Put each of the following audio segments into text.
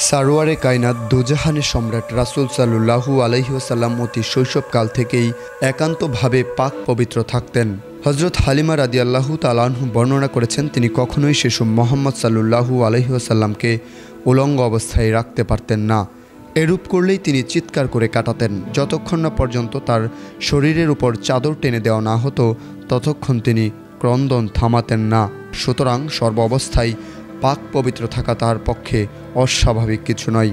সারোয়ারে কায়নাত দুজাহানের সম্রাট রাসূল সাল্লাল্লাহু আলাইহি ওয়াসাল্লাম অতি শৈশবকাল থেকেই একান্তভাবে পাক পবিত্র থাকতেন। হযরত হালিমা রাদিয়াল্লাহু তাআলা আনহু বর্ণনা করেছেন, তিনি কখনোই শিশু মুহাম্মদ সাল্লাল্লাহু আলাইহি ওয়াসাল্লামকে উলঙ্গ অবস্থায় রাখতে পারতেন না। এরূপ করলেই তিনি চিৎকার করে কাটাতেন। যতক্ষণ না পর্যন্ত তার শরীরের উপর চাদর টেনে দেওয়া না হতো ততক্ষণ তিনি ক্রন্দন থামাতেন না। সুতরাং সর্ব অবস্থায় পাক পবিত্র থাকা তার পক্ষে অস্বাভাবিক কিছু নয়।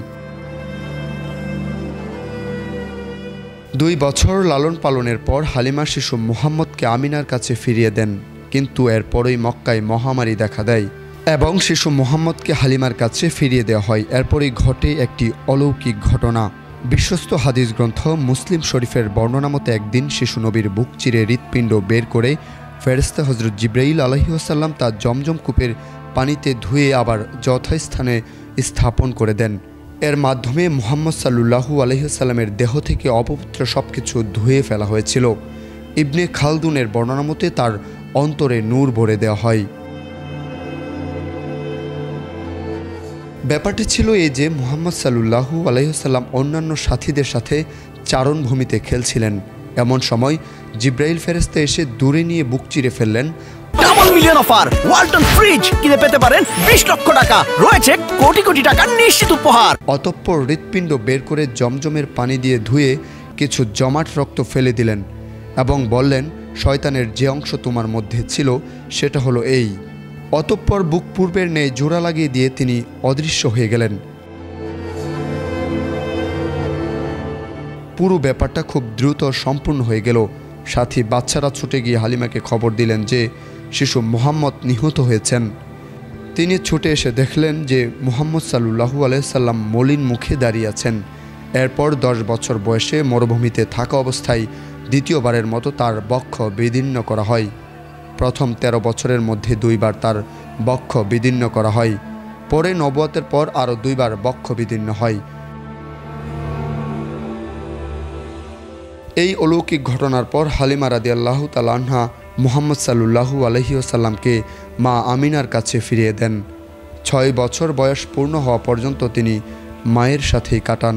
2 বছর লালন পালনের পর হালিমা শিশু মুহাম্মদকে আমিনার কাছে ফিরিয়ে দেন, কিন্তু এরপরই মক্কায় মহামারী দেখা দেয় এবং শিশু মুহাম্মদকে হালিমার কাছে ফিরিয়ে দেওয়া হয়। এরপরই ঘটে একটি অলৌকিক ঘটনা। বিশ্বস্ত হাদিস গ্রন্থ মুসলিম শরীফের বর্ণনা মতে একদিন শিশু নবীর বুক চিরে হৃৎপিণ্ড বের করে ফেরেশতা হযরত জিবরাইল আলাইহিস সালাম তা জমজম কূপের পানিতে ধুয়ে আবার যথাস্থানে স্থাপন করে দেন। এর মাধ্যমে মুহাম্মদ সাল্লাল্লাহু আলাইহি ওয়াসাল্লামের দেহ থেকে অপবিত্র সবকিছু ধুয়ে ফেলা হয়েছিল। ইবনে খালদুনের বর্ণনা মতে তার অন্তরে নূর ভরে দেওয়া হয়। ব্যাপারটি ছিল এই যে মুহাম্মদ সাল্লাল্লাহু আলাইহি ওয়াসাল্লাম অন্যান্য সাথীদের সাথে চারণভূমিতে খেলছিলেন। এমন সময় জিবরাইল ফেরেশতা এসে দূরে নিয়ে বুক চিরে ফেললেন। Double million offer, Walton fridge কিনে পেতে পারেন 20 লক্ষ টাকা, রয়েছে কোটি কোটি টাকার নিশ্চিত উপহার। অতঃপর হৃৎপিণ্ড বের করে জমজমের পানি দিয়ে ধুয়ে কিছু জমাট রক্ত ফেলে দিলেন এবং বললেন, শয়তানের যে অংশ তোমার মধ্যে ছিল সেটা হলো এই। অতঃপর বুক পূর্বের ন্যায় জোড়া লাগিয়ে দিয়ে তিনি অদৃশ্য হয়ে গেলেন। পুরো ব্যাপারটা খুব দ্রুত সম্পূর্ণ হয়ে গেল। সাথী বাচ্চারা ছুটে গিয়ে হালিমাকে খবর দিলেন যে শিশু মুহাম্মদ নিহত হয়েছেন। তিনি ছুটে এসে দেখলেন যে মুহাম্মদ সাল্লাল্লাহু আলাইহি সাল্লাম মলিন মুখে দাঁড়িয়ে আছেন। এরপর 10 বছর বয়সে মরুভূমিতে থাকা অবস্থায় দ্বিতীয়বারের মতো তার বক্ষ বিদীর্ণ করা হয়। প্রথম 13 বছরের মধ্যে 2 বার তার বক্ষ বিদীর্ণ করা হয়। পরে নবুয়তের পর আরও 2 বার বক্ষ বিদীর্ণ হয়। এই অলৌকিক ঘটনার পর হালিমা রাদিয়াল্লাহু তাআলা আনহা মুহাম্মদ সাল্লাল্লাহু আলাইহি ওয়াসাল্লামকে মা আমিনার কাছে ফিরিয়ে দেন। 6 বছর বয়স পূর্ণ হওয়া পর্যন্ত তিনি মায়ের সাথেই কাটান।